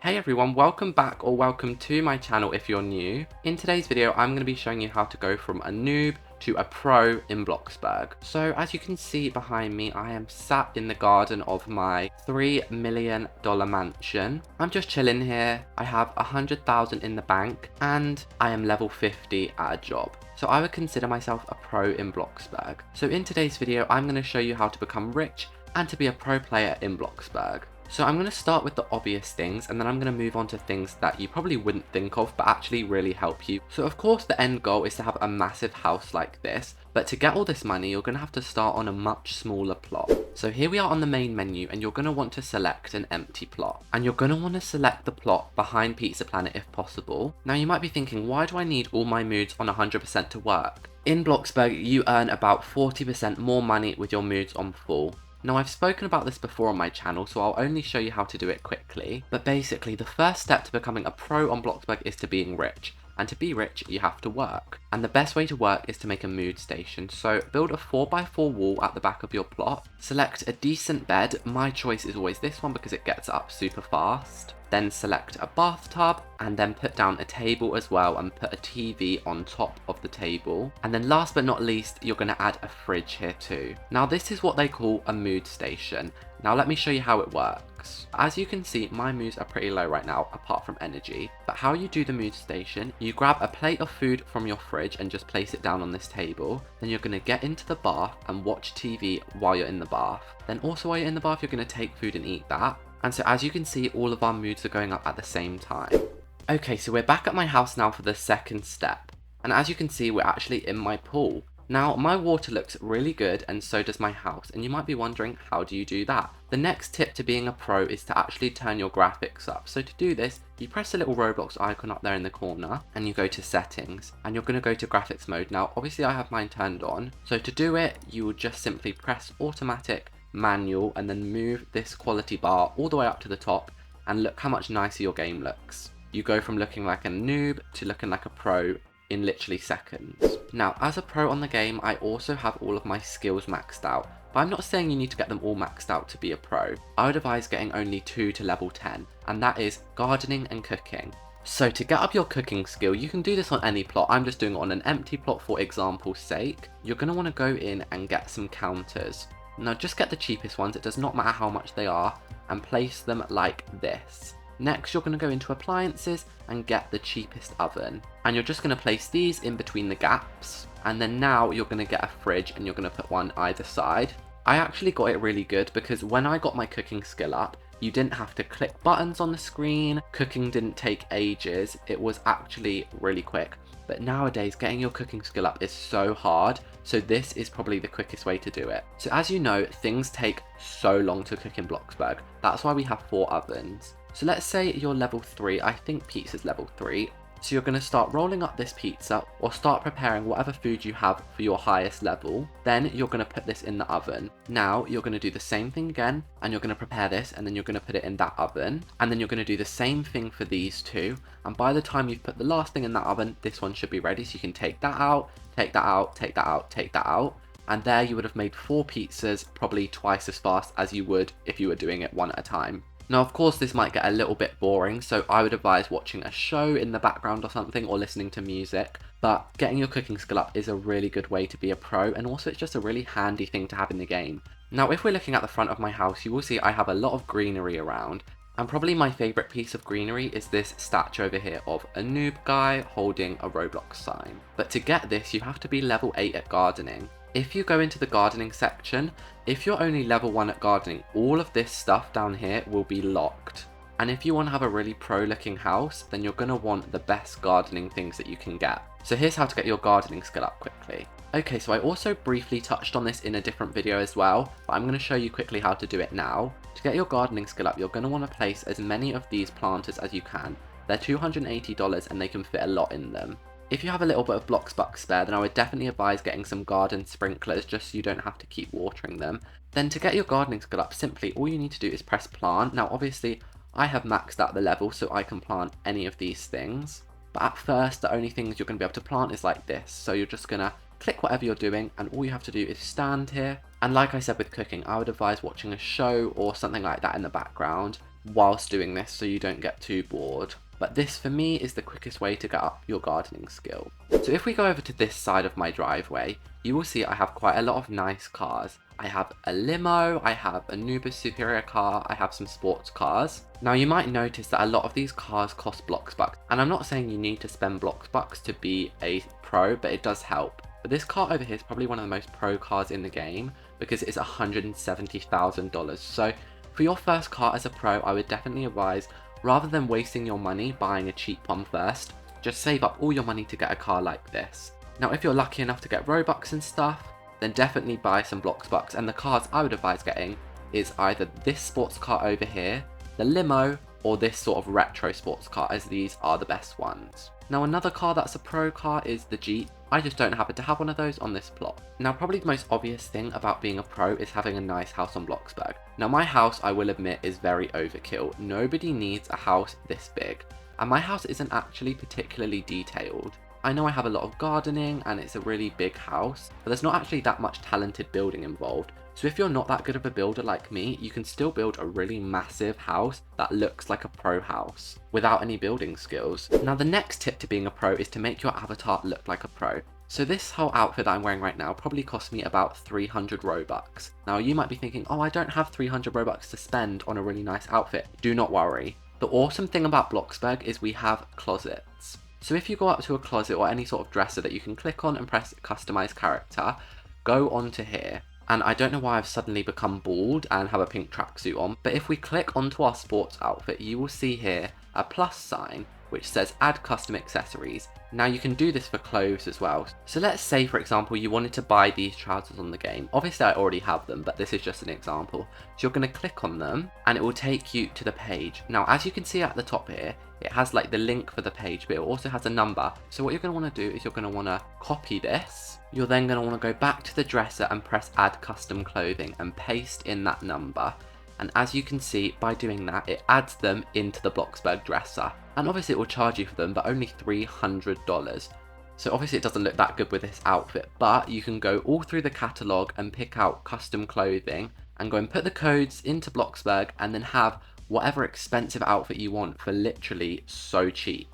Hey everyone, welcome back or welcome to my channel if you're new. In today's video, I'm going to be showing you how to go from a noob to a pro in BLOXBURG. So as you can see behind me, I am sat in the garden of my $3 million mansion. I'm just chilling here. I have 100,000 in the bank and I am level 50 at a job. So I would consider myself a pro in BLOXBURG. So in today's video, I'm going to show you how to become rich and to be a pro player in BLOXBURG. So I'm going to start with the obvious things and then I'm going to move on to things that you probably wouldn't think of but actually really help you. So of course the end goal is to have a massive house like this, but to get all this money you're going to have to start on a much smaller plot. So here we are on the main menu and you're going to want to select an empty plot. And you're going to want to select the plot behind Pizza Planet if possible. Now you might be thinking, why do I need all my moods on 100% to work? In BLOXBURG you earn about 40% more money with your moods on full. Now I've spoken about this before on my channel, so I'll only show you how to do it quickly. But basically, the first step to becoming a pro on BLOXBURG is to being rich. And to be rich, you have to work. And the best way to work is to make a mood station. So build a 4x4 wall at the back of your plot. Select a decent bed. My choice is always this one because it gets up super fast. Then select a bathtub and then put down a table as well and put a TV on top of the table. And then last but not least, you're going to add a fridge here too. Now this is what they call a mood station. Now let me show you how it works. As you can see, my moods are pretty low right now apart from energy. But how you do the mood station, you grab a plate of food from your fridge and just place it down on this table. Then you're going to get into the bath and watch TV while you're in the bath. Then also while you're in the bath, you're going to take food and eat that. And so as you can see, all of our moods are going up at the same time. Okay, so we're back at my house now for the second step. And as you can see, we're actually in my pool. Now, my water looks really good and so does my house. And you might be wondering, how do you do that? The next tip to being a pro is to actually turn your graphics up. So to do this, you press the little Roblox icon up there in the corner and you go to settings and you're going to go to graphics mode. Now, obviously I have mine turned on. So to do it, you will just simply press automatic, manual, and then move this quality bar all the way up to the top and look how much nicer your game looks. You go from looking like a noob to looking like a pro in literally seconds. Now as a pro on the game, I also have all of my skills maxed out, but I'm not saying you need to get them all maxed out to be a pro. I would advise getting only 2 to level 10, and that is gardening and cooking. So to get up your cooking skill, you can do this on any plot. I'm just doing it on an empty plot for example's sake. You're going to want to go in and get some counters. Now just get the cheapest ones, it does not matter how much they are, and place them like this. Next you're going to go into appliances and get the cheapest oven. And you're just going to place these in between the gaps. And then now you're going to get a fridge and you're going to put one either side. I actually got it really good because when I got my cooking skill up, you didn't have to click buttons on the screen, cooking didn't take ages, it was actually really quick. But nowadays, getting your cooking skill up is so hard, so this is probably the quickest way to do it. So as you know, things take so long to cook in BLOXBURG. That's why we have 4 ovens. So let's say you're level 3, I think pizza's level 3. So you're going to start rolling up this pizza or start preparing whatever food you have for your highest level. Then you're going to put this in the oven. Now you're going to do the same thing again and you're going to prepare this and then you're going to put it in that oven. And then you're going to do the same thing for these two. And by the time you've put the last thing in that oven, this one should be ready. So you can take that out, take that out, take that out, take that out. And there you would have made 4 pizzas probably twice as fast as you would if you were doing it one at a time. Now of course this might get a little bit boring, so I would advise watching a show in the background or something or listening to music, but getting your cooking skill up is a really good way to be a pro, and also it's just a really handy thing to have in the game. Now if we're looking at the front of my house, you will see I have a lot of greenery around, and probably my favourite piece of greenery is this statue over here of a noob guy holding a Roblox sign. But to get this you have to be level 8 at gardening. If you go into the gardening section, if you're only level 1 at gardening, all of this stuff down here will be locked. And if you want to have a really pro looking house, then you're going to want the best gardening things that you can get. So here's how to get your gardening skill up quickly. Okay, so I also briefly touched on this in a different video as well, but I'm going to show you quickly how to do it now. To get your gardening skill up, you're going to want to place as many of these planters as you can. They're $280 and they can fit a lot in them. If you have a little bit of BLOXBURG spare, then I would definitely advise getting some garden sprinklers just so you don't have to keep watering them. Then to get your gardening skill up, simply all you need to do is press plant. Now obviously I have maxed out the level so I can plant any of these things. But at first the only things you're going to be able to plant is like this. So you're just going to click whatever you're doing and all you have to do is stand here. And like I said with cooking, I would advise watching a show or something like that in the background. whilst doing this so you don't get too bored. But this for me is the quickest way to get up your gardening skill. So if we go over to this side of my driveway, you will see I have quite a lot of nice cars. I have a limo, I have a NOOB superior car, I have some sports cars. Now you might notice that a lot of these cars cost BLOXBURG, and I'm not saying you need to spend BLOXBURG to be a pro, but it does help. But this car over here is probably one of the most pro cars in the game because it's $170,000. So for your first car as a pro, I would definitely advise, rather than wasting your money buying a cheap one first, just save up all your money to get a car like this. Now if you're lucky enough to get Robux and stuff, then definitely buy some BLOXBURG, and the cars I would advise getting is either this sports car over here, the limo, or this sort of retro sports car, as these are the best ones. Now another car that's a pro car is the Jeep. I just don't happen to have one of those on this plot. Now probably the most obvious thing about being a pro is having a nice house on BLOXBURG. Now my house, I will admit, is very overkill. Nobody needs a house this big. And my house isn't actually particularly detailed. I know I have a lot of gardening and it's a really big house, but there's not actually that much talented building involved. So if you're not that good of a builder like me, you can still build a really massive house that looks like a pro house without any building skills. Now the next tip to being a pro is to make your avatar look like a pro. So this whole outfit that I'm wearing right now probably cost me about 300 Robux. Now you might be thinking, oh, I don't have 300 Robux to spend on a really nice outfit. Do not worry. The awesome thing about BLOXBURG is we have closets. So if you go up to a closet or any sort of dresser that you can click on and press customize character, go onto here. And I don't know why I've suddenly become bald and have a pink tracksuit on, but if we click onto our sports outfit, you will see here a plus sign which says add custom accessories. Now you can do this for clothes as well. So let's say, for example, you wanted to buy these trousers on the game. Obviously I already have them, but this is just an example. So you're going to click on them and it will take you to the page. Now as you can see at the top here, it has like the link for the page, but it also has a number. So what you're going to want to do is you're going to want to copy this. You're then going to want to go back to the dresser and press add custom clothing and paste in that number. And as you can see, by doing that, it adds them into the BLOXBURG dresser. And obviously it will charge you for them, but only $300. So obviously it doesn't look that good with this outfit, but you can go all through the catalogue and pick out custom clothing and go and put the codes into BLOXBURG and then have whatever expensive outfit you want for literally so cheap.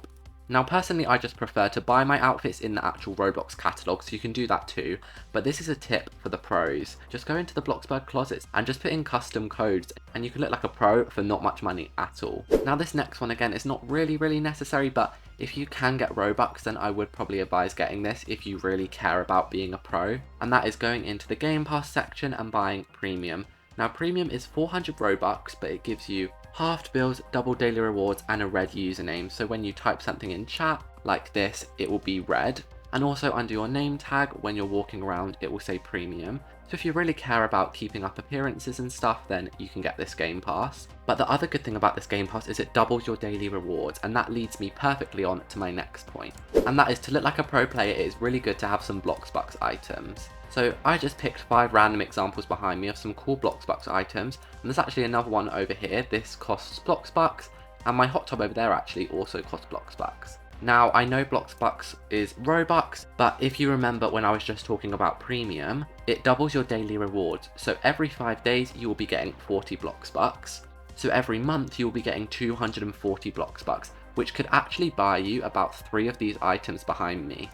Now personally I just prefer to buy my outfits in the actual Roblox catalogue, so you can do that too, but this is a tip for the pros. Just go into the BLOXBURG closets and just put in custom codes and you can look like a pro for not much money at all. Now this next one again is not really necessary, but if you can get Robux then I would probably advise getting this if you really care about being a pro, and that is going into the Game Pass section and buying Premium. Now Premium is 400 Robux, but it gives you halved bills, double daily rewards, and a red username. So when you type something in chat like this, it will be red. And also under your name tag, when you're walking around, it will say Premium. So if you really care about keeping up appearances and stuff, then you can get this Game Pass. But the other good thing about this Game Pass is it doubles your daily rewards, and that leads me perfectly on to my next point. And that is, to look like a pro player, it is really good to have some BLOXBURG items. So I just picked 5 random examples behind me of some cool BLOXBURG items, and there's actually another one over here. This costs BLOXBURG, and my hot tub over there actually also costs BLOXBURG. Now I know BLOXBURG is Robux, but if you remember when I was just talking about Premium, it doubles your daily rewards. So every 5 days you will be getting 40 BLOXBURG. So every month you will be getting 240 BLOXBURG, which could actually buy you about 3 of these items behind me.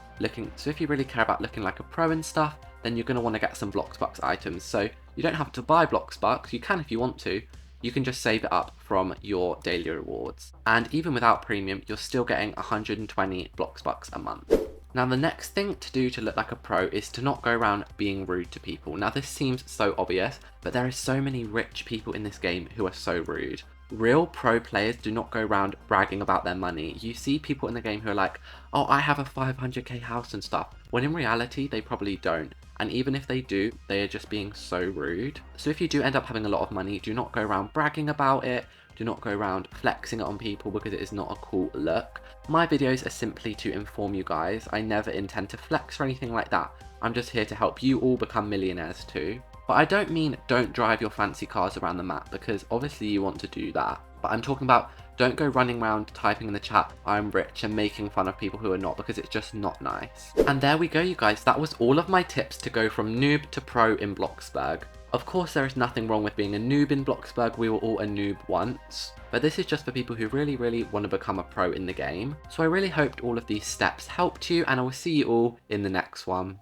So if you really care about looking like a pro and stuff, then you're going to want to get some BLOXBURG items. So you don't have to buy BLOXBURG, you can if you want to. You can just save it up from your daily rewards. And even without Premium, you're still getting 120 BLOXBURG a month. Now the next thing to do to look like a pro is to not go around being rude to people. Now this seems so obvious, but there are so many rich people in this game who are so rude. Real pro players do not go around bragging about their money. You see people in the game who are like, oh, I have a 500k house and stuff, when in reality they probably don't. And even if they do, they are just being so rude. So if you do end up having a lot of money, do not go around bragging about it. Do not go around flexing it on people because it is not a cool look. My videos are simply to inform you guys. I never intend to flex or anything like that. I'm just here to help you all become millionaires too. But I don't mean don't drive your fancy cars around the map, because obviously you want to do that. But I'm talking about don't go running around typing in the chat, I'm rich, and making fun of people who are not, because it's just not nice. And there we go, you guys. That was all of my tips to go from noob to pro in BLOXBURG. Of course, there is nothing wrong with being a noob in Bloxburg, we were all a noob once, but this is just for people who really want to become a pro in the game. So I really hoped all of these steps helped you, and I will see you all in the next one.